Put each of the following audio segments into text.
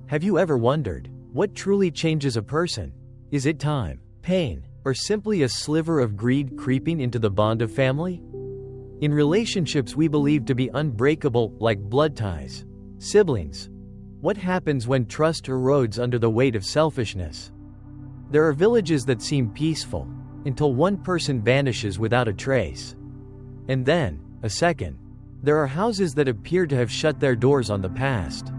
Have you ever wondered, what truly changes a person? Is it time, pain, or simply a sliver of greed creeping into the bond of family? In relationships we believe to be unbreakable, like blood ties, siblings, what happens when trust erodes under the weight of selfishness? There are villages that seem peaceful, until one person vanishes without a trace. And then, a second. There are houses that appear to have shut their doors on the past.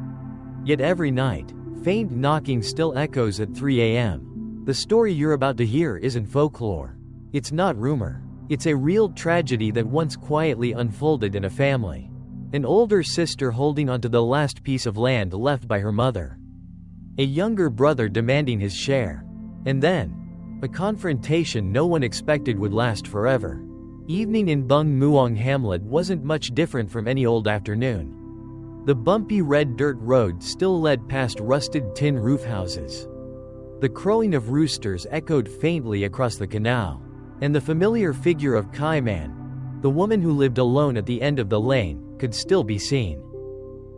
Yet every night, faint knocking still echoes at 3 a.m. The story you're about to hear isn't folklore. It's not rumor. It's a real tragedy that once quietly unfolded in a family. An older sister holding onto the last piece of land left by her mother. A younger brother demanding his share. And then, a confrontation no one expected would last forever. Evening in Bung Muang hamlet wasn't much different from any old afternoon. The bumpy red dirt road still led past rusted tin roof houses. The crowing of roosters echoed faintly across the canal. And the familiar figure of Kai Man, the woman who lived alone at the end of the lane, could still be seen.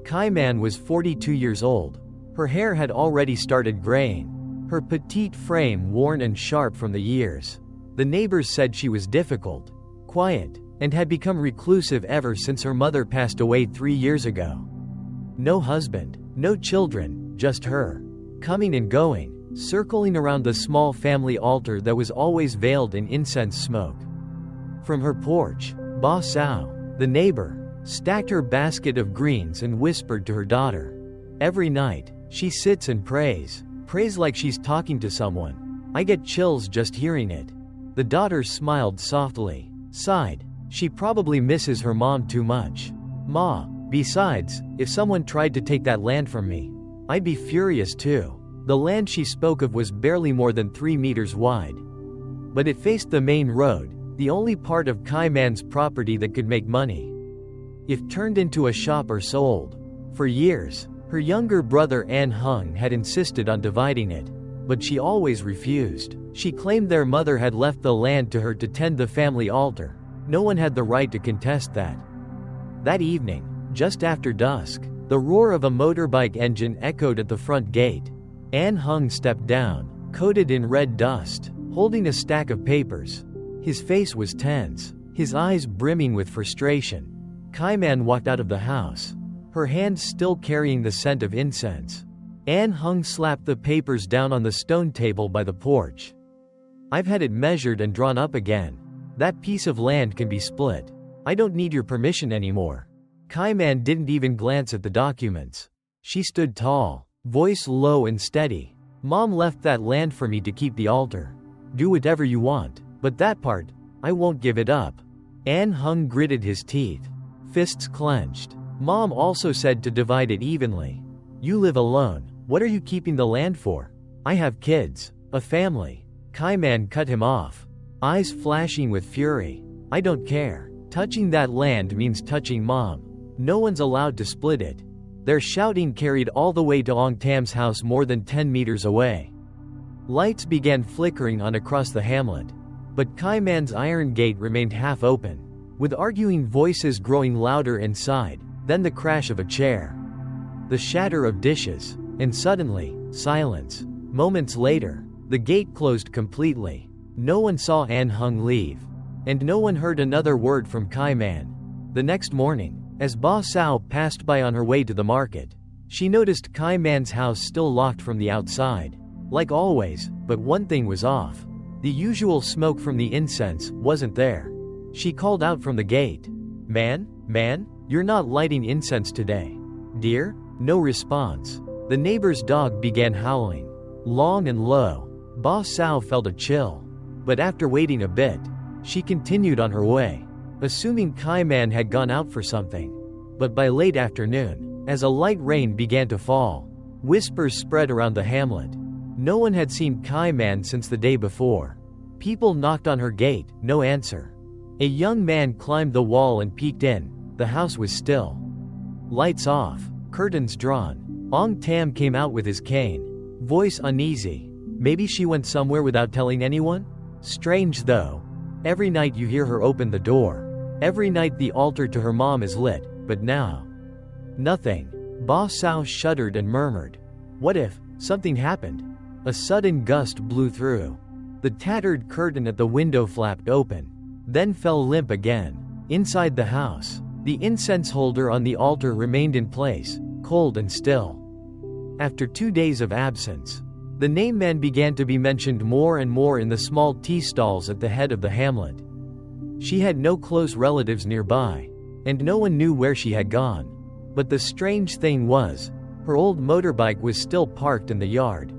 Kai Man was 42 years old. Her hair had already started graying, her petite frame worn and sharp from the years. The neighbors said she was difficult, quiet, and had become reclusive ever since her mother passed away 3 years ago. No husband, no children, just her. Coming and going, circling around the small family altar that was always veiled in incense smoke. From her porch, Ba Sao, the neighbor, stacked her basket of greens and whispered to her daughter. Every night, she sits and prays like she's talking to someone. I get chills just hearing it. The daughter smiled softly, sighed. She probably misses her mom too much. Ma, besides, if someone tried to take that land from me, I'd be furious too. The land she spoke of was barely more than 3 meters wide. But it faced the main road, the only part of Kai Man's property that could make money. If turned into a shop or sold. For years, her younger brother An Hung had insisted on dividing it, but she always refused. She claimed their mother had left the land to her to tend the family altar. No one had the right to contest that. That evening, just after dusk, the roar of a motorbike engine echoed at the front gate. An Hung stepped down, coated in red dust, holding a stack of papers. His face was tense, his eyes brimming with frustration. Kai Man walked out of the house, her hand still carrying the scent of incense. An Hung slapped the papers down on the stone table by the porch. I've had it measured and drawn up again. That piece of land can be split. I don't need your permission anymore. Kai Man didn't even glance at the documents. She stood tall, voice low and steady. Mom left that land for me to keep the altar. Do whatever you want, but that part, I won't give it up. An Hung gritted his teeth, fists clenched. Mom also said to divide it evenly. You live alone, what are you keeping the land for? I have kids, a family. Kai Man cut him off, eyes flashing with fury. I don't care. Touching that land means touching Mom. No one's allowed to split it. Their shouting carried all the way to Ong Tam's house more than 10 meters away. Lights began flickering on across the hamlet, but Kai Man's iron gate remained half open, with arguing voices growing louder inside, then the crash of a chair, the shatter of dishes, and suddenly, silence. Moments later, the gate closed completely. No one saw An Hung leave, and no one heard another word from Kai Man. The next morning, as Ba Sao passed by on her way to the market, she noticed Kai Man's house still locked from the outside. Like always, but one thing was off. The usual smoke from the incense wasn't there. She called out from the gate. Man, you're not lighting incense today. Dear? No response. The neighbor's dog began howling, long and low. Ba Sao felt a chill. But after waiting a bit, she continued on her way, assuming Kai Man had gone out for something. But by late afternoon, as a light rain began to fall, whispers spread around the hamlet. No one had seen Kai Man since the day before. People knocked on her gate, no answer. A young man climbed the wall and peeked in. The house was still. Lights off, curtains drawn. Ong Tam came out with his cane, voice uneasy. Maybe she went somewhere without telling anyone? Strange though. Every night you hear her open the door. Every night the altar to her mom is lit, but now, nothing. Ba Sao shuddered and murmured, What if something happened? A sudden gust blew through. The tattered curtain at the window flapped open, then fell limp again. Inside the house, the incense holder on the altar remained in place, cold and still. After 2 days of absence, the name Manh began to be mentioned more and more in the small tea stalls at the head of the hamlet. She had no close relatives nearby, and no one knew where she had gone. But the strange thing was, her old motorbike was still parked in the yard.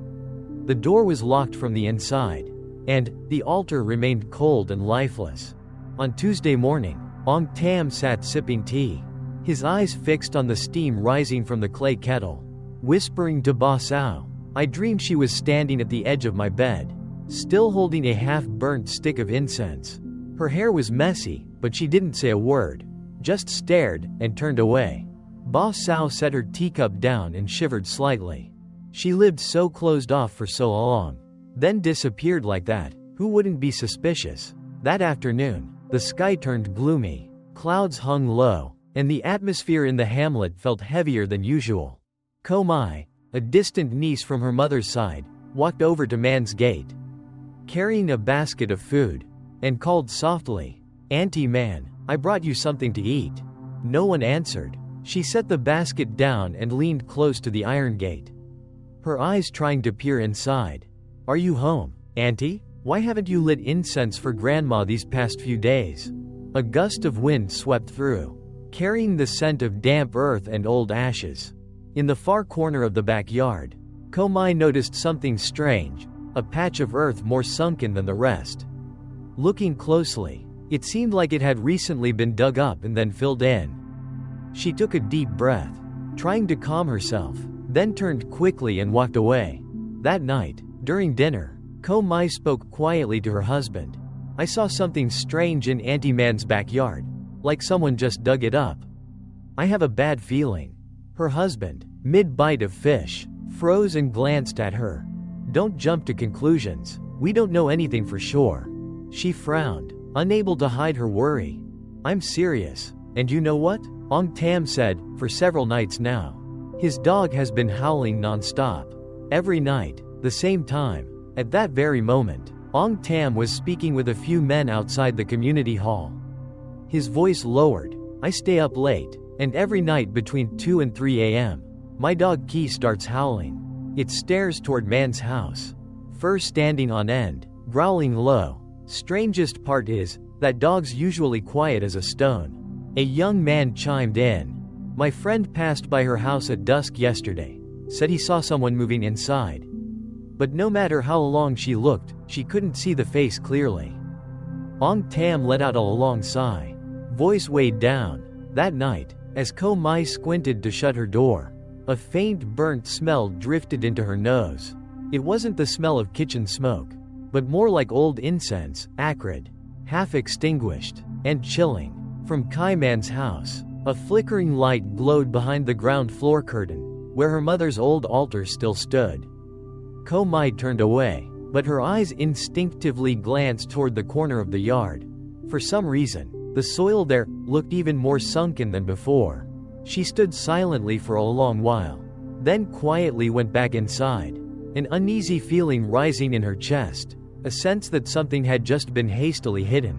The door was locked from the inside, and the altar remained cold and lifeless. On Tuesday morning, Ong Tam sat sipping tea, his eyes fixed on the steam rising from the clay kettle, whispering to Ba Sao, "I dreamed she was standing at the edge of my bed, still holding a half-burnt stick of incense. Her hair was messy, but she didn't say a word, just stared and turned away." Ba Sao set her teacup down and shivered slightly. She lived so closed off for so long, then disappeared like that. Who wouldn't be suspicious? That afternoon, the sky turned gloomy, clouds hung low, and the atmosphere in the hamlet felt heavier than usual. Ko Mai, a distant niece from her mother's side, walked over to Man's gate, carrying a basket of food, and called softly, "Auntie Man, I brought you something to eat." No one answered. She set the basket down and leaned close to the iron gate, her eyes trying to peer inside. "Are you home, Auntie? Why haven't you lit incense for Grandma these past few days?" A gust of wind swept through, carrying the scent of damp earth and old ashes. In the far corner of the backyard, Ko Mai noticed something strange, a patch of earth more sunken than the rest. Looking closely, it seemed like it had recently been dug up and then filled in. She took a deep breath, trying to calm herself, then turned quickly and walked away. That night, during dinner, Ko Mai spoke quietly to her husband. "I saw something strange in Auntie Man's backyard, like someone just dug it up. I have a bad feeling." Her husband, mid-bite of fish, froze and glanced at her. "Don't jump to conclusions. We don't know anything for sure." She frowned, unable to hide her worry. "I'm serious. And you know what?" Ong Tam said, "For several nights now, his dog has been howling non-stop. Every night, the same time, at that very moment." Ong Tam was speaking with a few men outside the community hall. His voice lowered. "I stay up late, and every night between 2 and 3 a.m., my dog Key starts howling. It stares toward Man's house, fur standing on end, growling low. Strangest part is, that dog's usually quiet as a stone." A young man chimed in. "My friend passed by her house at dusk yesterday, said he saw someone moving inside. But no matter how long she looked, she couldn't see the face clearly." Ong Tam let out a long sigh, voice weighed down. That night, as Ko Mai squinted to shut her door, a faint burnt smell drifted into her nose. It wasn't the smell of kitchen smoke, but more like old incense, acrid, half extinguished, and chilling. From Kai Man's house, a flickering light glowed behind the ground floor curtain, where her mother's old altar still stood. Ko Mai turned away, but her eyes instinctively glanced toward the corner of the yard. For some reason, the soil there looked even more sunken than before. She stood silently for a long while, then quietly went back inside, an uneasy feeling rising in her chest, a sense that something had just been hastily hidden.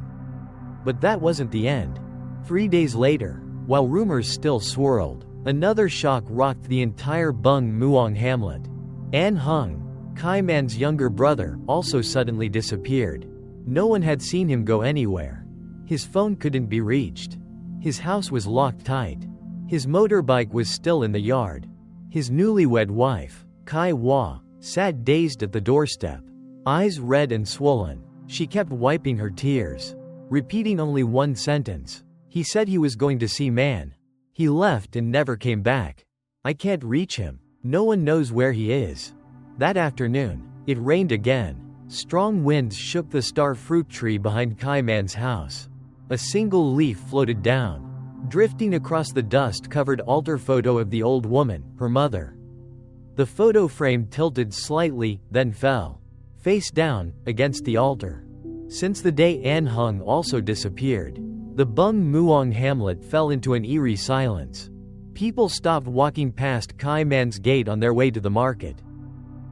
But that wasn't the end. 3 days later, while rumors still swirled, another shock rocked the entire Bung Muong hamlet. An Hung, Kai Man's younger brother, also suddenly disappeared. No one had seen him go anywhere. His phone couldn't be reached. His house was locked tight. His motorbike was still in the yard. His newlywed wife, Kai Hua, sat dazed at the doorstep, eyes red and swollen. She kept wiping her tears, repeating only one sentence. "He said he was going to see Man. He left and never came back. I can't reach him. No one knows where he is." That afternoon, it rained again. Strong winds shook the star fruit tree behind Kai Man's house. A single leaf floated down, drifting across the dust-covered altar photo of the old woman, her mother. The photo frame tilted slightly, then fell, face down, against the altar. Since the day An Hung also disappeared, the Bung Muong hamlet fell into an eerie silence. People stopped walking past Kai Man's gate on their way to the market.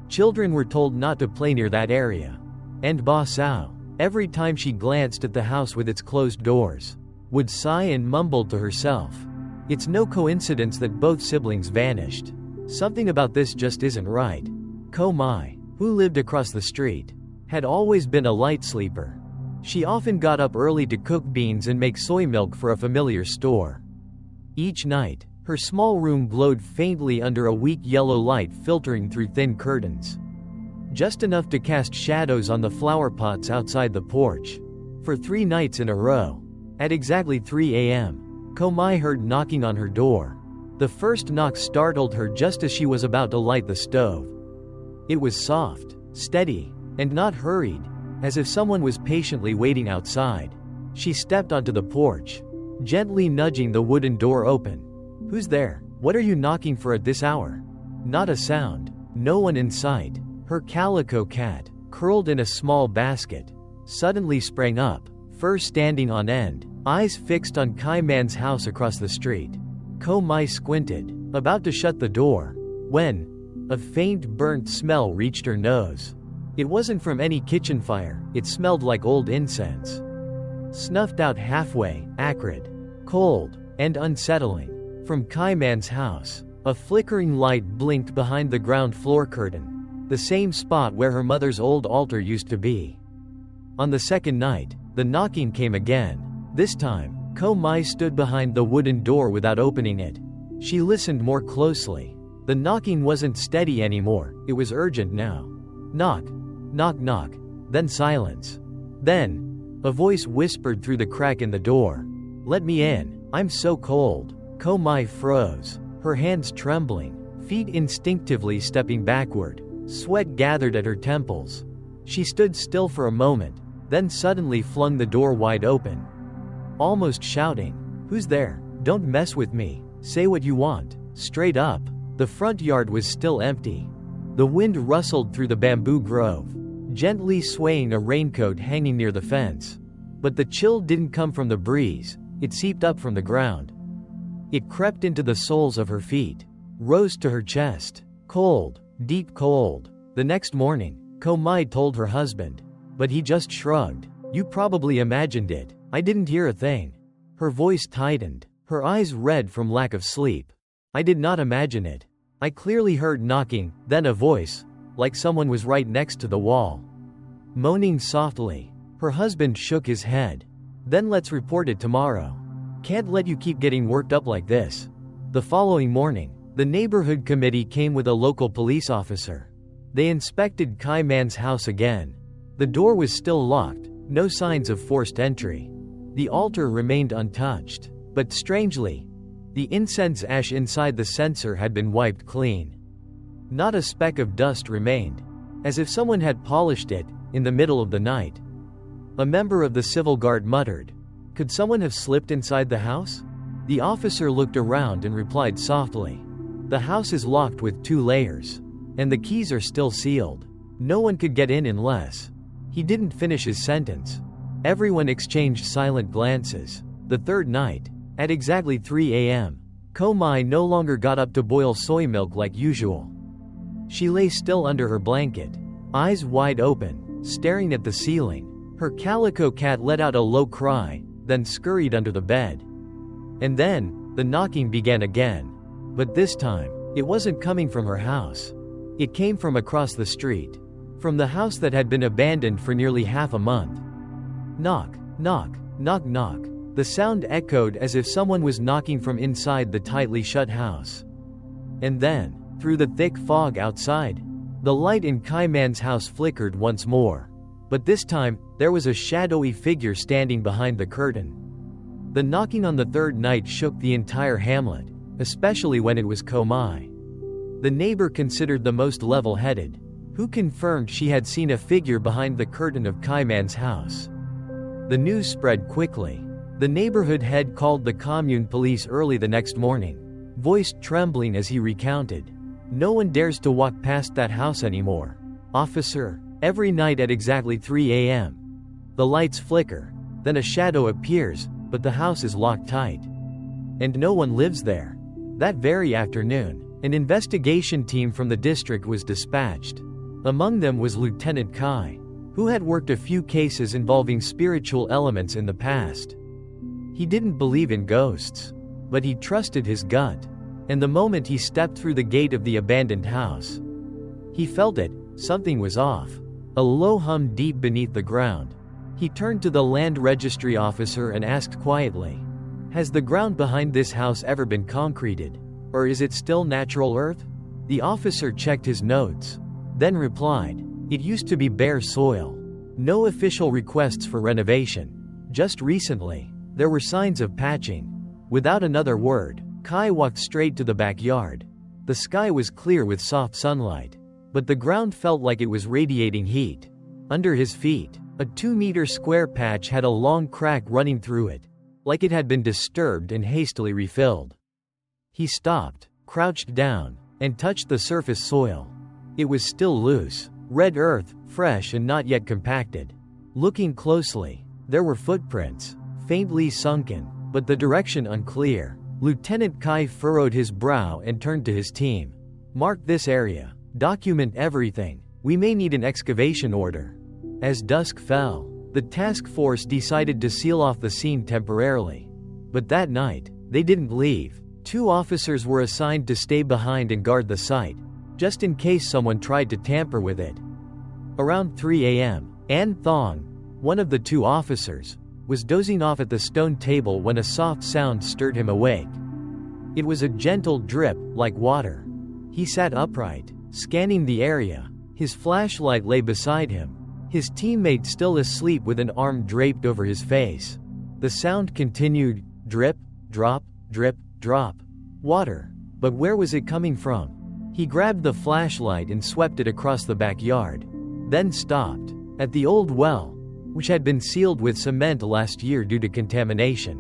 Children were told not to play near that area. And Ba Sao, every time she glanced at the house with its closed doors, would sigh and mumble to herself. It's no coincidence that both siblings vanished. Something about this just isn't right. Ko Mai, who lived across the street, had always been a light sleeper. She often got up early to cook beans and make soy milk for a familiar store. Each night, her small room glowed faintly under a weak yellow light filtering through thin curtains. Just enough to cast shadows on the flower pots outside the porch. For 3 nights in a row, at exactly 3 a.m., Ko Mai heard knocking on her door. The first knock startled her just as she was about to light the stove. It was soft, steady, and not hurried, as if someone was patiently waiting outside. She stepped onto the porch, gently nudging the wooden door open. "Who's there? What are you knocking for at this hour?" Not a sound, no one in sight. Her calico cat, curled in a small basket, suddenly sprang up, fur standing on end, eyes fixed on Kai Man's house across the street. Ko Mai squinted, about to shut the door, when a faint burnt smell reached her nose. It wasn't from any kitchen fire, it smelled like old incense. Snuffed out halfway, acrid, cold, and unsettling. From Kai Man's house, a flickering light blinked behind the ground floor curtain, the same spot where her mother's old altar used to be. On the second night, the knocking came again. This time, Ko Mai stood behind the wooden door without opening it. She listened more closely. The knocking wasn't steady anymore, it was urgent now. Knock, knock, knock, then silence. Then, a voice whispered through the crack in the door. "Let me in, I'm so cold." Ko Mai froze, her hands trembling, feet instinctively stepping backward. Sweat gathered at her temples. She stood still for a moment, then suddenly flung the door wide open, almost shouting, "Who's there? Don't mess with me. Say what you want, straight up." The front yard was still empty. The wind rustled through the bamboo grove, gently swaying a raincoat hanging near the fence. But the chill didn't come from the breeze, it seeped up from the ground. It crept into the soles of her feet, rose to her chest. Cold, deep cold. The next morning, Ko Mai told her husband, but he just shrugged. "You probably imagined it. I didn't hear a thing." Her voice tightened, her eyes red from lack of sleep. "I did not imagine it. I clearly heard knocking, then a voice, like someone was right next to the wall, moaning softly." Her husband shook his head. "Then let's report it tomorrow. Can't let you keep getting worked up like this." The following morning, the neighborhood committee came with a local police officer. They inspected Kai Man's house again. The door was still locked, no signs of forced entry. The altar remained untouched, but strangely, the incense ash inside the censer had been wiped clean. Not a speck of dust remained, as if someone had polished it in the middle of the night. A member of the civil guard muttered, "Could someone have slipped inside the house?" The officer looked around and replied softly, "The house is locked with 2 layers, and the keys are still sealed. No one could get in unless..." He didn't finish his sentence. Everyone exchanged silent glances. The third night, at exactly 3 a.m., Ko Mai no longer got up to boil soy milk like usual. She lay still under her blanket, eyes wide open, staring at the ceiling. Her calico cat let out a low cry, then scurried under the bed. And then, the knocking began again. But this time, it wasn't coming from her house. It came from across the street. From the house that had been abandoned for nearly half a month. Knock, knock, knock, knock. The sound echoed as if someone was knocking from inside the tightly shut house. And then, through the thick fog outside, the light in Kai Man's house flickered once more. But this time, there was a shadowy figure standing behind the curtain. The knocking on the third night shook the entire hamlet, especially when it was Ko Mai. The neighbor considered the most level-headed, who confirmed she had seen a figure behind the curtain of Kai Man's house. The news spread quickly. The neighborhood head called the commune police early the next morning, voice trembling as he recounted, "No one dares to walk past that house anymore. Officer, every night at exactly 3 a.m. the lights flicker, then a shadow appears, but the house is locked tight. And no one lives there. That very afternoon, an investigation team from the district was dispatched. Among them was Lieutenant Kai, who had worked a few cases involving spiritual elements in the past. He didn't believe in ghosts, but he trusted his gut, and the moment he stepped through the gate of the abandoned house, he felt it, something was off. A low hum deep beneath the ground. He turned to the land registry officer and asked quietly, "Has the ground behind this house ever been concreted? Or is it still natural earth?" The officer checked his notes, then replied, "It used to be bare soil. No official requests for renovation. Just recently, there were signs of patching." Without another word, Kai walked straight to the backyard. The sky was clear with soft sunlight, but the ground felt like it was radiating heat. Under his feet, a 2-meter square patch had a long crack running through it, like it had been disturbed and hastily refilled. He stopped, crouched down, and touched the surface soil. It was still loose, red earth, fresh and not yet compacted. Looking closely, there were footprints, faintly sunken, but the direction unclear. Lieutenant Kai furrowed his brow and turned to his team. "Mark this area. Document everything. We may need an excavation order." As dusk fell, the task force decided to seal off the scene temporarily. But that night, they didn't leave. 2 officers were assigned to stay behind and guard the site, just in case someone tried to tamper with it. Around 3 a.m., An Thong, one of the 2 officers, was dozing off at the stone table when a soft sound stirred him awake. It was a gentle drip, like water. He sat upright, scanning the area. His flashlight lay beside him, his teammate still asleep with an arm draped over his face. The sound continued, drip, drop, drip, drop. Water. But where was it coming from? He grabbed the flashlight and swept it across the backyard, then stopped at the old well, which had been sealed with cement last year due to contamination.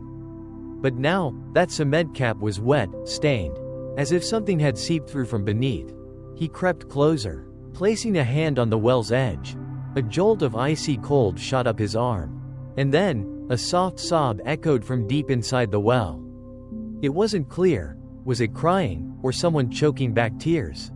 But now, that cement cap was wet, stained, as if something had seeped through from beneath. He crept closer, placing a hand on the well's edge. A jolt of icy cold shot up his arm. And then, a soft sob echoed from deep inside the well. It wasn't clear. Was it crying, or someone choking back tears?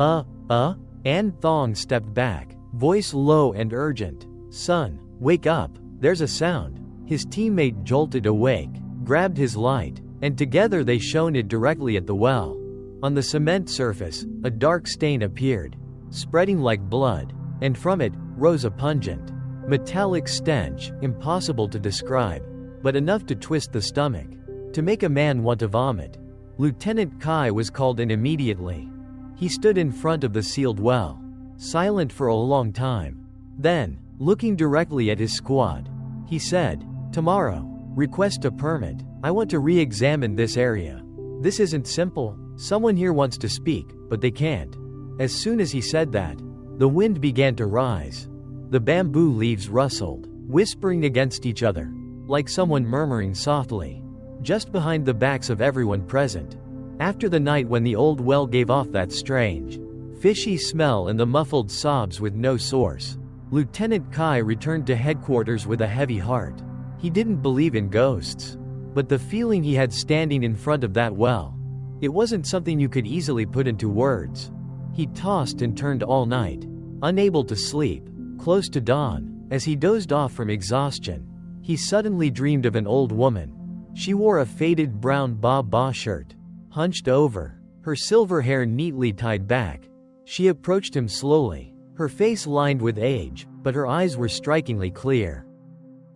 An Thong stepped back, voice low and urgent. "Son, wake up, there's a sound." His teammate jolted awake, grabbed his light, and together they shone it directly at the well. On the cement surface, a dark stain appeared, spreading like blood, and from it rose a pungent, metallic stench, impossible to describe, but enough to twist the stomach, to make a man want to vomit. Lieutenant Kai was called in immediately. He stood in front of the sealed well, silent for a long time. Then, looking directly at his squad, he said, "Tomorrow, request a permit. I want to re-examine this area. This isn't simple. Someone here wants to speak, but they can't." As soon as he said that, the wind began to rise. The bamboo leaves rustled, whispering against each other, like someone murmuring softly, just behind the backs of everyone present. After the night when the old well gave off that strange, fishy smell and the muffled sobs with no source, Lieutenant Kai returned to headquarters with a heavy heart. He didn't believe in ghosts, but the feeling he had standing in front of that well, it wasn't something you could easily put into words. He tossed and turned all night, unable to sleep. Close to dawn, as he dozed off from exhaustion, he suddenly dreamed of an old woman. She wore a faded brown ba-ba shirt, hunched over, her silver hair neatly tied back. She approached him slowly, her face lined with age, but her eyes were strikingly clear,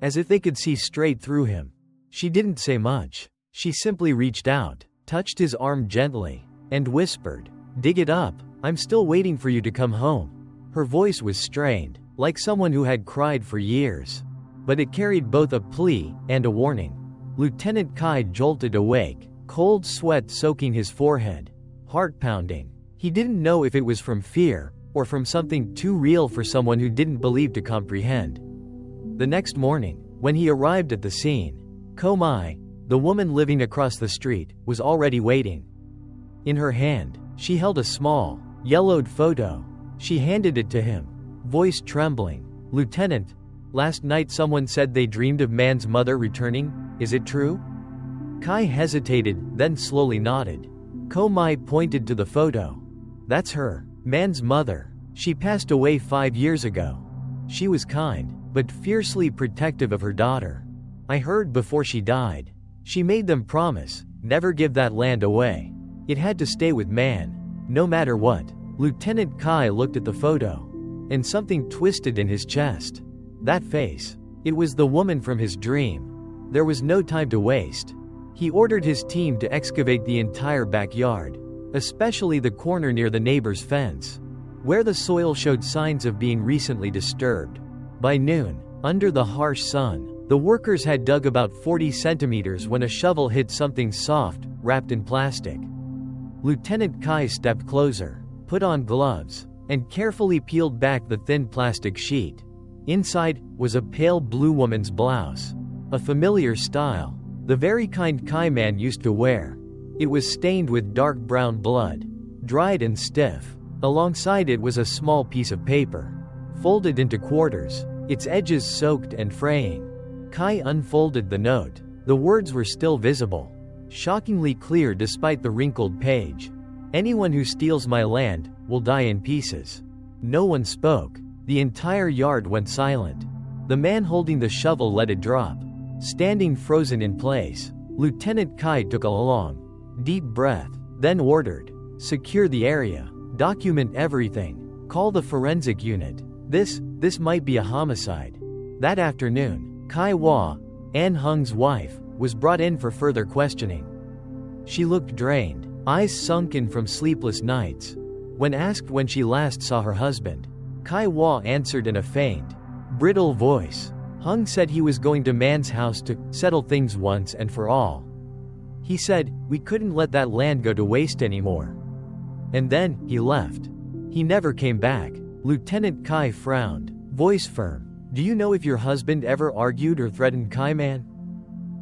as if they could see straight through him. She didn't say much. She simply reached out, touched his arm gently, and whispered, "Dig it up, I'm still waiting for you to come home." Her voice was strained, like someone who had cried for years, but it carried both a plea and a warning. Lieutenant Kai jolted awake, cold sweat soaking his forehead, heart pounding. He didn't know if it was from fear, or from something too real for someone who didn't believe to comprehend. The next morning, when he arrived at the scene, Ko Mai, the woman living across the street, was already waiting. In her hand, she held a small, yellowed photo. She handed it to him, voice trembling. "Lieutenant, last night someone said they dreamed of Man's mother returning. Is it true?" Kai hesitated, then slowly nodded. Mai pointed to the photo. That's her. Mann's mother. She passed away 5 years ago. She was kind, but fiercely protective of her daughter. I heard before she died. She made them promise, never give that land away. It had to stay with Manh, no matter what. Lieutenant Kai looked at the photo, and something twisted in his chest. That face. It was the woman from his dream. There was no time to waste. He ordered his team to excavate the entire backyard, especially the corner near the neighbor's fence, where the soil showed signs of being recently disturbed. By noon, under the harsh sun, the workers had dug about 40 centimeters when a shovel hit something soft, wrapped in plastic. Lieutenant Kai stepped closer, put on gloves, and carefully peeled back the thin plastic sheet. Inside was a pale blue woman's blouse, a familiar style, the very kind Kai Man used to wear. It was stained with dark brown blood, dried and stiff. Alongside it was a small piece of paper, folded into quarters, its edges soaked and fraying. Kai unfolded the note. The words were still visible, shockingly clear despite the wrinkled page. Anyone who steals my land will die in pieces. No one spoke. The entire yard went silent. The man holding the shovel let it drop, standing frozen in place. Lieutenant Kai took a long, deep breath, then ordered, "Secure the area. Document everything. Call the forensic unit. This might be a homicide." That afternoon, Kai Hua, An Hung's wife, was brought in for further questioning. She looked drained, eyes sunken from sleepless nights. When asked when she last saw her husband, Kai Hua answered in a faint, brittle voice. Hung said he was going to Mann's house to settle things once and for all. He said, we couldn't let that land go to waste anymore. And then, he left. He never came back. Lieutenant Kai frowned, voice firm. Do you know if your husband ever argued or threatened Kai Man?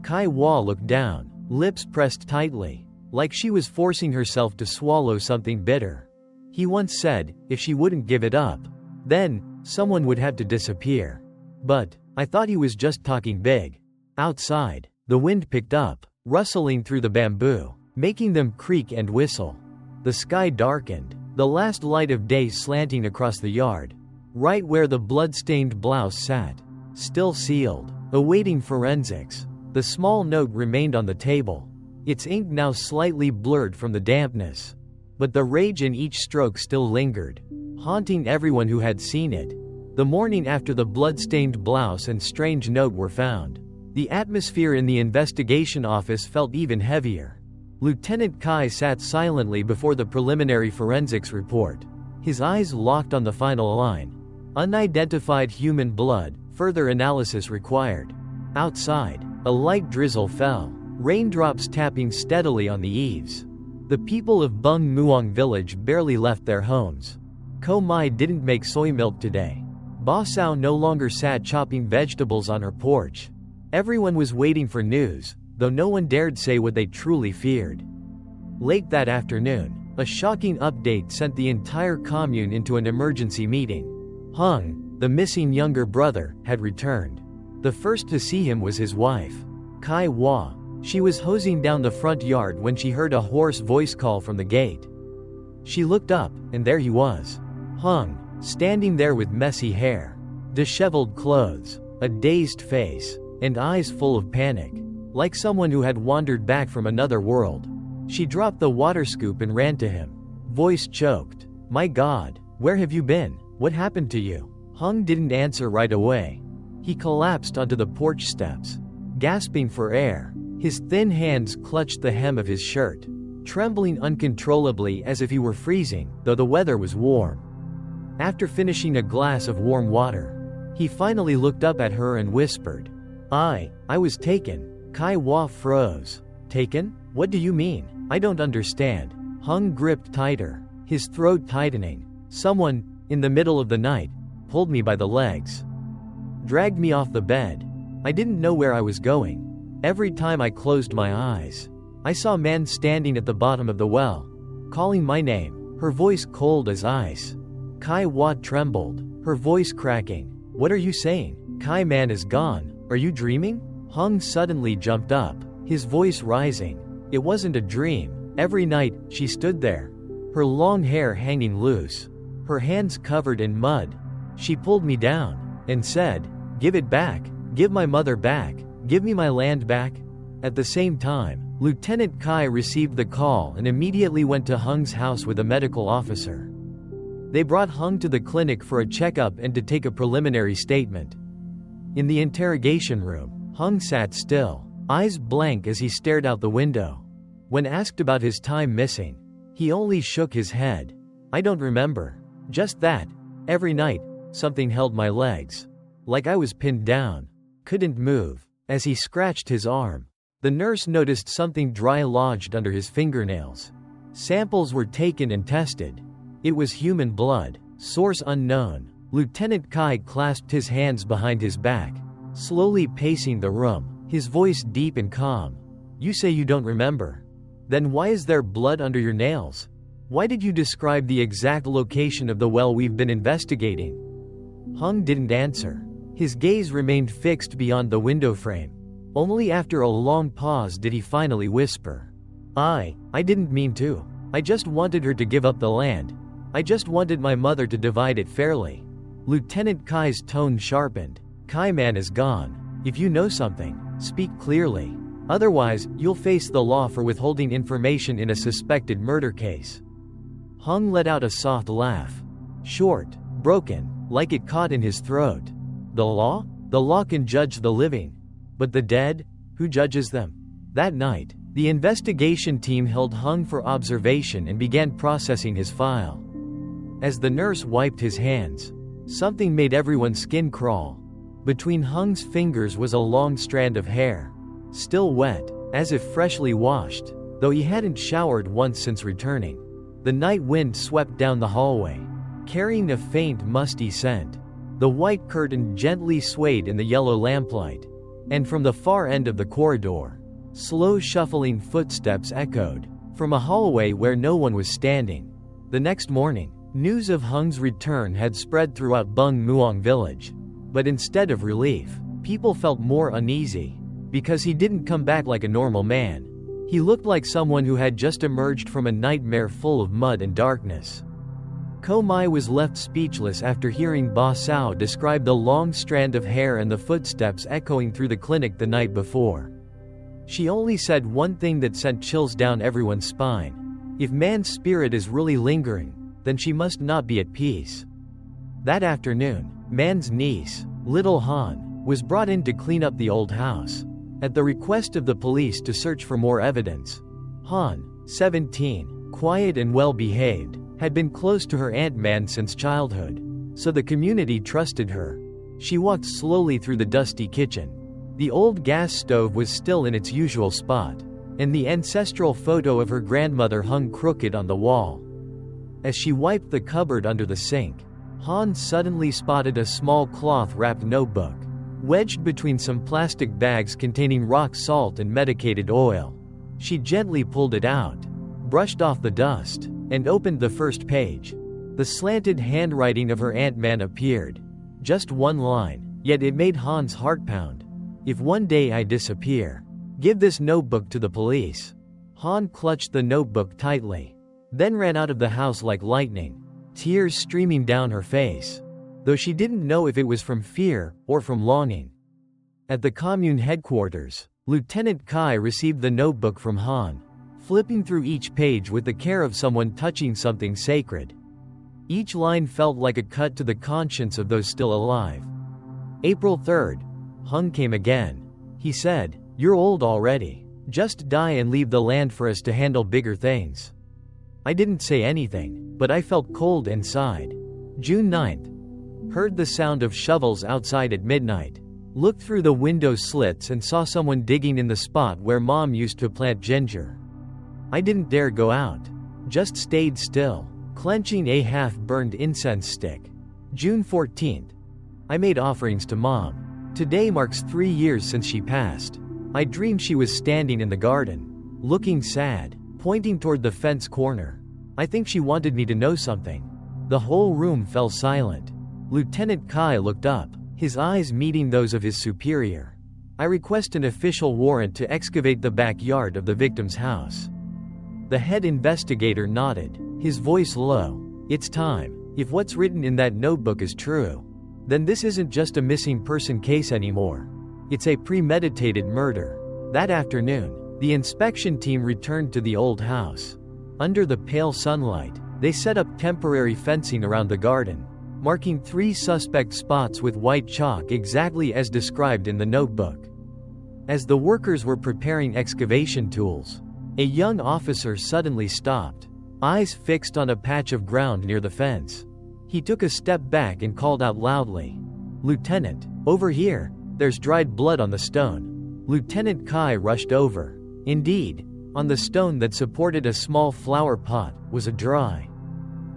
Kai Hua looked down, lips pressed tightly, like she was forcing herself to swallow something bitter. He once said, if she wouldn't give it up, then, someone would have to disappear. But, I thought he was just talking big. Outside, the wind picked up, rustling through the bamboo, making them creak and whistle. The sky darkened, the last light of day slanting across the yard, right where the blood-stained blouse sat, still sealed, awaiting forensics. The small note remained on the table, its ink now slightly blurred from the dampness. But the rage in each stroke still lingered, haunting everyone who had seen it. The morning after the blood-stained blouse and strange note were found, the atmosphere in the investigation office felt even heavier. Lieutenant Kai sat silently before the preliminary forensics report, his eyes locked on the final line. Unidentified human blood, further analysis required. Outside, a light drizzle fell, raindrops tapping steadily on the eaves. The people of Bung Muang village barely left their homes. Ko Mai didn't make soy milk today. Ba Sao no longer sat chopping vegetables on her porch. Everyone was waiting for news, though no one dared say what they truly feared. Late that afternoon, a shocking update sent the entire commune into an emergency meeting. Hung, the missing younger brother, had returned. The first to see him was his wife, Kai Hua. She was hosing down the front yard when she heard a hoarse voice call from the gate. She looked up, and there he was. Hung, standing there with messy hair, disheveled clothes, a dazed face, and eyes full of panic, like someone who had wandered back from another world. She dropped the water scoop and ran to him, voice choked. My God, where have you been? What happened to you? Hung didn't answer right away. He collapsed onto the porch steps, gasping for air. His thin hands clutched the hem of his shirt, trembling uncontrollably as if he were freezing, though the weather was warm. After finishing a glass of warm water, he finally looked up at her and whispered, I was taken. Kai Hua froze. Taken? What do you mean? I don't understand. Hung gripped tighter, his throat tightening. Someone, in the middle of the night, pulled me by the legs, dragged me off the bed. I didn't know where I was going. Every time I closed my eyes, I saw Manh standing at the bottom of the well, calling my name, her voice cold as ice. Kai Hua trembled, her voice cracking. What are you saying? Kai Man is gone. Are you dreaming? Hung suddenly jumped up, his voice rising. It wasn't a dream. Every night, she stood there, her long hair hanging loose, her hands covered in mud. She pulled me down and said, "Give it back. Give my mother back. Give me my land back." At the same time, Lieutenant Kai received the call and immediately went to Hung's house with a medical officer. They brought Hung to the clinic for a checkup and to take a preliminary statement. In the interrogation room, Hung sat still, eyes blank as he stared out the window. When asked about his time missing, he only shook his head. "I don't remember. Just that. Every night, something held my legs. Like I was pinned down. Couldn't move." As he scratched his arm, the nurse noticed something dry lodged under his fingernails. Samples were taken and tested. It was human blood, source unknown. Lieutenant Kai clasped his hands behind his back, slowly pacing the room, his voice deep and calm. "You say you don't remember. Then why is there blood under your nails? Why did you describe the exact location of the well we've been investigating?" Hung didn't answer. His gaze remained fixed beyond the window frame. Only after a long pause did he finally whisper, I didn't mean to. I just wanted her to give up the land. I just wanted my mother to divide it fairly." Lieutenant Kai's tone sharpened. "Kai man is gone. If you know something, speak clearly. Otherwise, you'll face the law for withholding information in a suspected murder case." Hung let out a soft laugh. Short, broken, like it caught in his throat. "The law? The law can judge the living. But the dead? Who judges them?" That night, the investigation team held Hung for observation and began processing his file. As the nurse wiped his hands, something made everyone's skin crawl. Between Hung's fingers was a long strand of hair, still wet, as if freshly washed, though he hadn't showered once since returning. The night wind swept down the hallway, carrying a faint musty scent. The white curtain gently swayed in the yellow lamplight, and from the far end of the corridor, slow shuffling footsteps echoed, from a hallway where no one was standing. The next morning, news of Hung's return had spread throughout Bung Muang village. But instead of relief, people felt more uneasy, because he didn't come back like a normal man. He looked like someone who had just emerged from a nightmare full of mud and darkness. Ko Mai was left speechless after hearing Ba Sao describe the long strand of hair and the footsteps echoing through the clinic the night before. She only said one thing that sent chills down everyone's spine. If Man's spirit is really lingering, then she must not be at peace. That afternoon, Man's niece, Little Han, was brought in to clean up the old house, at the request of the police to search for more evidence. Han, 17, quiet and well-behaved, had been close to her Aunt Man since childhood, so the community trusted her. She walked slowly through the dusty kitchen. The old gas stove was still in its usual spot, and the ancestral photo of her grandmother hung crooked on the wall. As she wiped the cupboard under the sink, Han suddenly spotted a small cloth-wrapped notebook, wedged between some plastic bags containing rock salt and medicated oil. She gently pulled it out, brushed off the dust, and opened the first page. The slanted handwriting of her Aunt Man appeared. Just one line, yet it made Han's heart pound. "If one day I disappear, give this notebook to the police." Han clutched the notebook tightly, then ran out of the house like lightning, tears streaming down her face, though she didn't know if it was from fear or from longing. At the commune headquarters, Lieutenant Kai received the notebook from Han, flipping through each page with the care of someone touching something sacred. Each line felt like a cut to the conscience of those still alive. April 3rd. Hung came again. He said, "You're old already. Just die and leave the land for us to handle bigger things." I didn't say anything, but I felt cold inside. June 9th. Heard the sound of shovels outside at midnight. Looked through the window slits and saw someone digging in the spot where Mom used to plant ginger. I didn't dare go out. Just stayed still, clenching a half-burned incense stick. June 14th. I made offerings to Mom. Today marks 3 years since she passed. I dreamed she was standing in the garden, looking sad, pointing toward the fence corner. I think she wanted me to know something. The whole room fell silent. Lieutenant Kai looked up, his eyes meeting those of his superior. I request an official warrant to excavate the backyard of the victim's house." The head investigator nodded, his voice low. "It's time. If what's written in that notebook is true, then this isn't just a missing person case anymore. It's a premeditated murder." That afternoon, the inspection team returned to the old house. Under the pale sunlight, they set up temporary fencing around the garden, marking 3 suspect spots with white chalk exactly as described in the notebook. As the workers were preparing excavation tools, a young officer suddenly stopped, eyes fixed on a patch of ground near the fence. He took a step back and called out loudly, "Lieutenant, over here, there's dried blood on the stone." Lieutenant Kai rushed over. Indeed, on the stone that supported a small flower pot was a dry,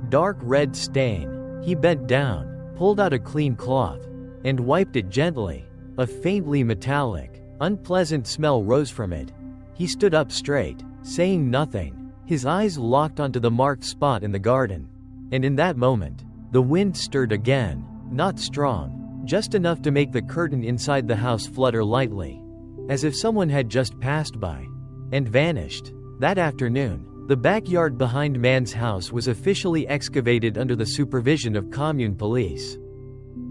dark red stain. He bent down, pulled out a clean cloth, and wiped it gently. A faintly metallic, unpleasant smell rose from it. He stood up straight, saying nothing, his eyes locked onto the marked spot in the garden. And in that moment, the wind stirred again, not strong, just enough to make the curtain inside the house flutter lightly, as if someone had just passed by and vanished. That afternoon, the backyard behind Mann's house was officially excavated under the supervision of commune police,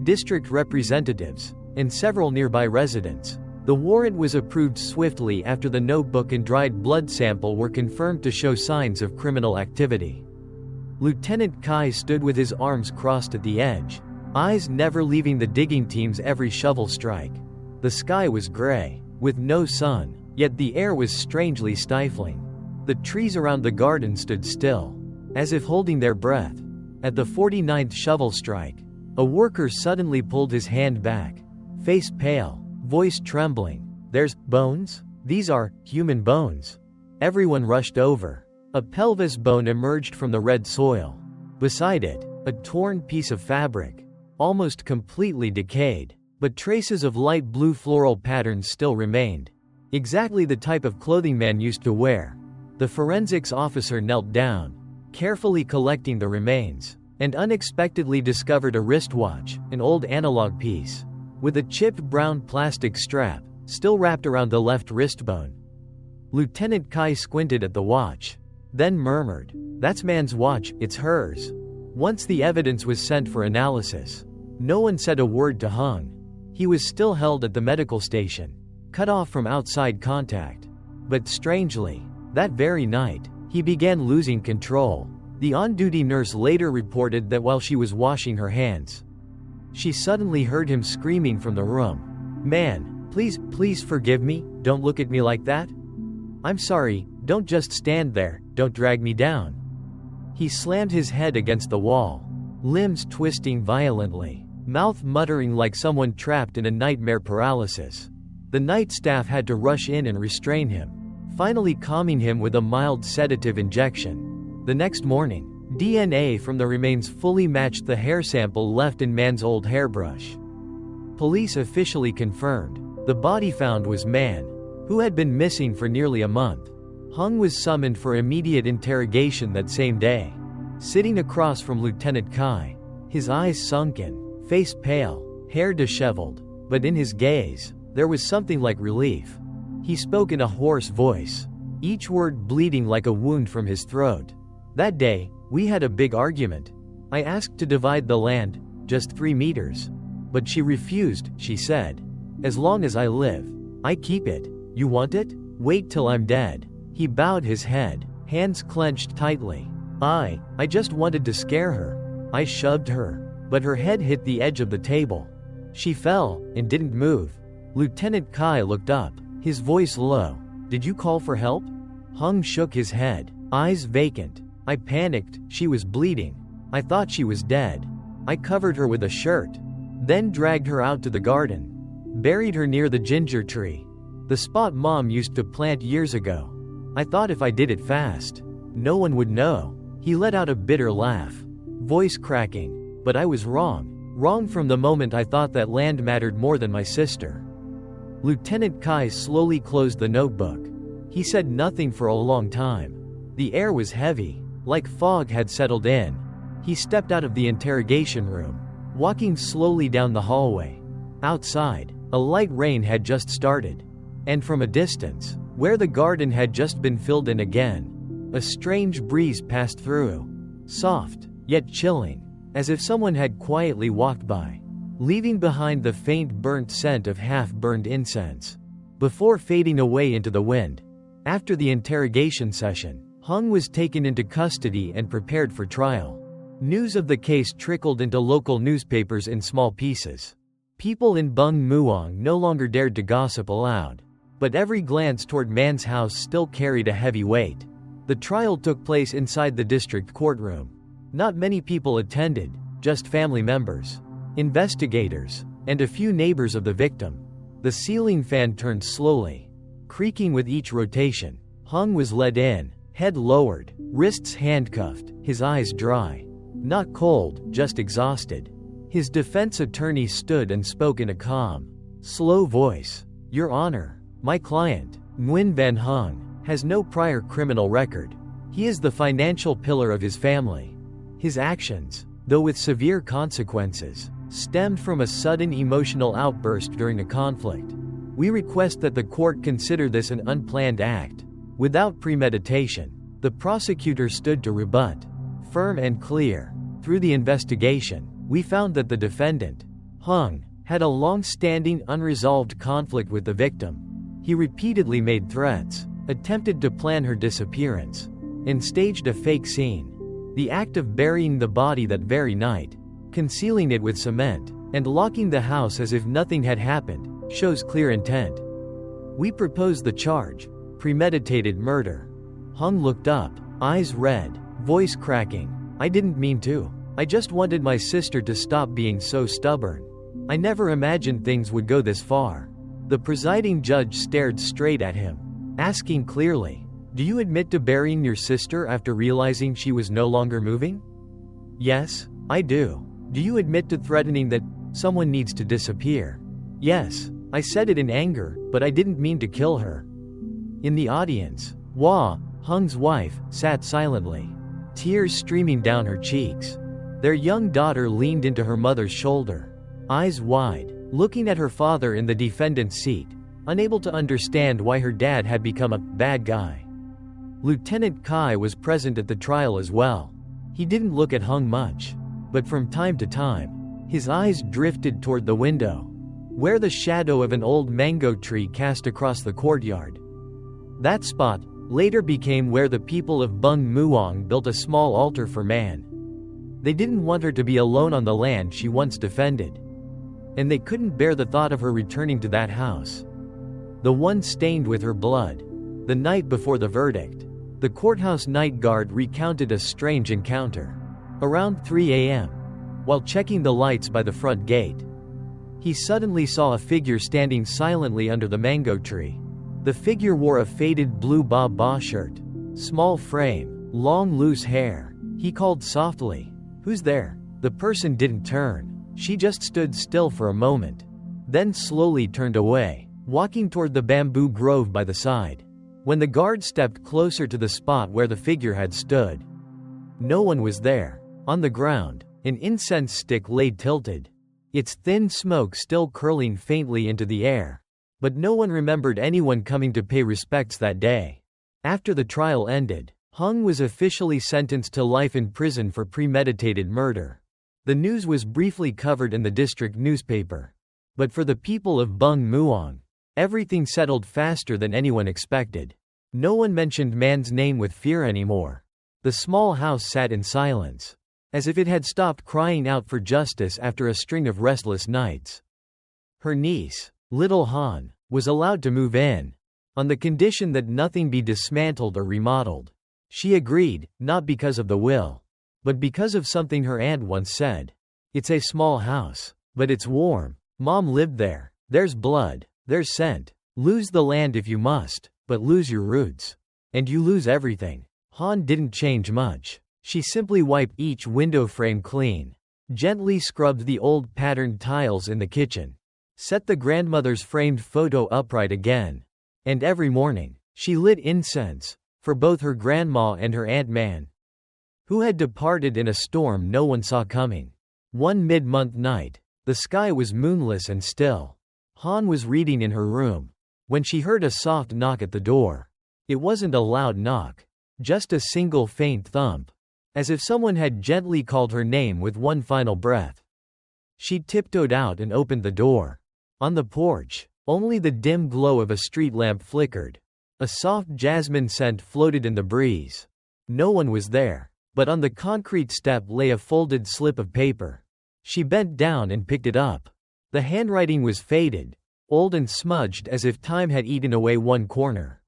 district representatives, and several nearby residents. The warrant was approved swiftly after the notebook and dried blood sample were confirmed to show signs of criminal activity. Lieutenant Kai stood with his arms crossed at the edge, eyes never leaving the digging team's every shovel strike. The sky was gray, with no sun, yet the air was strangely stifling. The trees around the garden stood still, as if holding their breath. At the 49th shovel strike, a worker suddenly pulled his hand back, face pale, voice trembling. "There's bones? These are human bones." Everyone rushed over. A pelvis bone emerged from the red soil. Beside it, a torn piece of fabric, almost completely decayed, but traces of light blue floral patterns still remained. Exactly the type of clothing Manh used to wear. The forensics officer knelt down, carefully collecting the remains, and unexpectedly discovered a wristwatch, an old analog piece, with a chipped brown plastic strap, still wrapped around the left wrist bone. Lieutenant Kai squinted at the watch, then murmured, "That's Mann's watch, it's hers." Once the evidence was sent for analysis, no one said a word to Hung. He was still held at the medical station, cut off from outside contact. But strangely, that very night, he began losing control. The on-duty nurse later reported that while she was washing her hands, she suddenly heard him screaming from the room, "Man, please forgive me, don't look at me like that. I'm sorry, don't just stand there, don't drag me down." He slammed his head against the wall, limbs twisting violently, mouth muttering like someone trapped in a nightmare paralysis. The night staff had to rush in and restrain him, finally calming him with a mild sedative injection. The next morning, DNA from the remains fully matched the hair sample left in Mann's old hairbrush. Police officially confirmed the body found was Manh, who had been missing for nearly a month. Hung was summoned for immediate interrogation that same day. Sitting across from Lieutenant Kai, his eyes sunken, face pale, hair disheveled, but in his gaze, there was something like relief. He spoke in a hoarse voice, each word bleeding like a wound from his throat. "That day, we had a big argument. I asked to divide the land, just 3 meters. But she refused, she said. As long as I live, I keep it. You want it? Wait till I'm dead." He bowed his head, hands clenched tightly. I just wanted to scare her. I shoved her, but her head hit the edge of the table. She fell, and didn't move. Lieutenant Kai looked up, his voice low. "Did you call for help?" Hung shook his head, eyes vacant. "I panicked, she was bleeding. I thought she was dead. I covered her with a shirt, then dragged her out to the garden. Buried her near the ginger tree. The spot Mom used to plant years ago. I thought if I did it fast, no one would know." He let out a bitter laugh, voice cracking. "But I was wrong. Wrong from the moment I thought that land mattered more than my sister." Lieutenant Kai slowly closed the notebook. He said nothing for a long time. The air was heavy, like fog had settled in. He stepped out of the interrogation room, walking slowly down the hallway. Outside, A light rain had just started. And from a distance, where the garden had just been filled in again, a strange breeze passed through. Soft, yet chilling, as if someone had quietly walked by, leaving behind the faint burnt scent of half-burned incense, before fading away into the wind. After the interrogation session, Hung was taken into custody and prepared for trial. News of the case trickled into local newspapers in small pieces. People in Bung Muang no longer dared to gossip aloud, but every glance toward Man's house still carried a heavy weight. The trial took place inside the district courtroom. Not many people attended, just family members, investigators, and a few neighbors of the victim. The ceiling fan turned slowly, creaking with each rotation. Hung was led in, head lowered, wrists handcuffed, his eyes dry. Not cold, just exhausted. His defense attorney stood and spoke in a calm, slow voice. "Your Honor, my client, Nguyen Van Hung, has no prior criminal record. He is the financial pillar of his family. His actions, though with severe consequences, stemmed from a sudden emotional outburst during a conflict. We request that the court consider this an unplanned act, without premeditation." The prosecutor stood to rebut, firm and clear. "Through the investigation, we found that the defendant, Hung, had a long-standing unresolved conflict with the victim. He repeatedly made threats, attempted to plan her disappearance, and staged a fake scene. The act of burying the body that very night, concealing it with cement, and locking the house as if nothing had happened, shows clear intent. We propose the charge, premeditated murder." Hung looked up, eyes red, voice cracking. "I didn't mean to. I just wanted my sister to stop being so stubborn. I never imagined things would go this far." The presiding judge stared straight at him, asking clearly, "Do you admit to burying your sister after realizing she was no longer moving?" "Yes, I do." "Do you admit to threatening that someone needs to disappear?" "Yes, I said it in anger, but I didn't mean to kill her." In the audience, Wah, Hung's wife, sat silently, tears streaming down her cheeks. Their young daughter leaned into her mother's shoulder, eyes wide, looking at her father in the defendant's seat, unable to understand why her dad had become a bad guy. Lieutenant Kai was present at the trial as well. He didn't look at Hung much, but from time to time, his eyes drifted toward the window, where the shadow of an old mango tree cast across the courtyard. That spot later became where the people of Bung Muang built a small altar for Man. They didn't want her to be alone on the land she once defended, and they couldn't bear the thought of her returning to that house, the one stained with her blood. The night before the verdict, the courthouse night guard recounted a strange encounter. Around 3 a.m., while checking the lights by the front gate, he suddenly saw a figure standing silently under the mango tree. The figure wore a faded blue ba shirt, small frame, long loose hair. He called softly, "Who's there?" The person didn't turn. She just stood still for a moment, then slowly turned away, walking toward the bamboo grove by the side. When the guard stepped closer to the spot where the figure had stood, no one was there. On the ground, an incense stick lay tilted, its thin smoke still curling faintly into the air. But no one remembered anyone coming to pay respects that day. After the trial ended, Hung was officially sentenced to life in prison for premeditated murder. The news was briefly covered in the district newspaper. But for the people of Bung Muang, everything settled faster than anyone expected. No one mentioned Man's name with fear anymore. The small house sat in silence, as if it had stopped crying out for justice after a string of restless nights. Her niece, Little Han, was allowed to move in, on the condition that nothing be dismantled or remodeled. She agreed, not because of the will, but because of something her aunt once said. "It's a small house, but it's warm. Mom lived there. There's blood, there's scent. Lose the land if you must, but lose your roots, and you lose everything." Han didn't change much. She simply wiped each window frame clean, gently scrubbed the old patterned tiles in the kitchen, set the grandmother's framed photo upright again, and every morning, she lit incense, for both her grandma and her Aunt Man, who had departed in a storm no one saw coming. One mid-month night, the sky was moonless and still. Han was reading in her room when she heard a soft knock at the door. It wasn't a loud knock, just a single faint thump, as if someone had gently called her name with one final breath. She tiptoed out and opened the door. On the porch, only the dim glow of a street lamp flickered. A soft jasmine scent floated in the breeze. No one was there, but on the concrete step lay a folded slip of paper. She bent down and picked it up. The handwriting was faded, old and smudged as if time had eaten away one corner.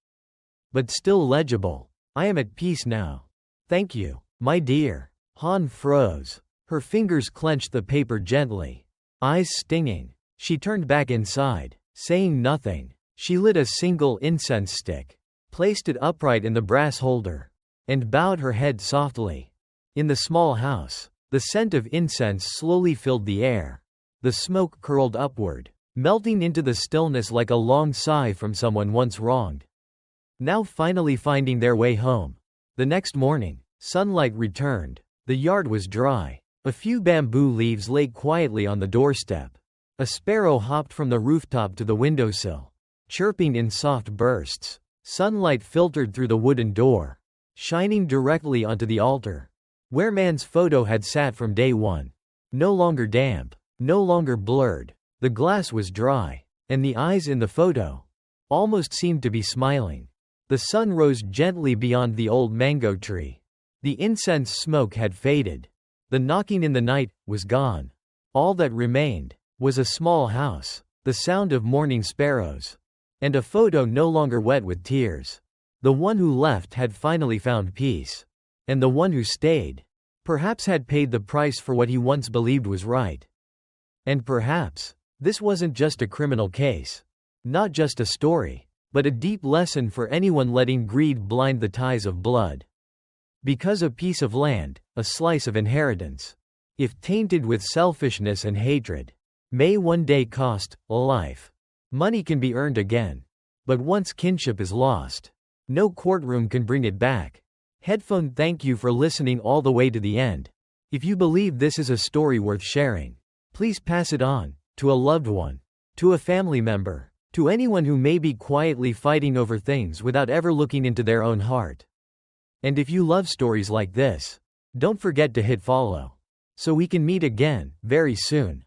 But still legible. I am at peace now. Thank you, my dear. Han froze. Her fingers clenched the paper gently. Eyes stinging. She turned back inside, saying nothing. She lit a single incense stick, placed it upright in the brass holder, and bowed her head softly. In the small house, the scent of incense slowly filled the air. The smoke curled upward, melting into the stillness like a long sigh from someone once wronged. Now finally finding their way home. The next morning, sunlight returned. The yard was dry. A few bamboo leaves lay quietly on the doorstep. A sparrow hopped from the rooftop to the windowsill, chirping in soft bursts. Sunlight filtered through the wooden door, shining directly onto the altar, where Man's photo had sat from day one. No longer damp, no longer blurred. The glass was dry, and the eyes in the photo almost seemed to be smiling. The sun rose gently beyond the old mango tree. The incense smoke had faded. The knocking in the night was gone. All that remained was a small house, the sound of morning sparrows, and a photo no longer wet with tears. The one who left had finally found peace. And the one who stayed, perhaps had paid the price for what he once believed was right. And perhaps, this wasn't just a criminal case. Not just a story, but a deep lesson for anyone letting greed blind the ties of blood. Because a piece of land, a slice of inheritance, if tainted with selfishness and hatred, may one day cost a life. Money can be earned again, but once kinship is lost, no courtroom can bring it back. Headphone, thank you for listening all the way to the end. If you believe this is a story worth sharing, please pass it on to a loved one, to a family member, to anyone who may be quietly fighting over things without ever looking into their own heart. And if you love stories like this, don't forget to hit follow, so we can meet again very soon.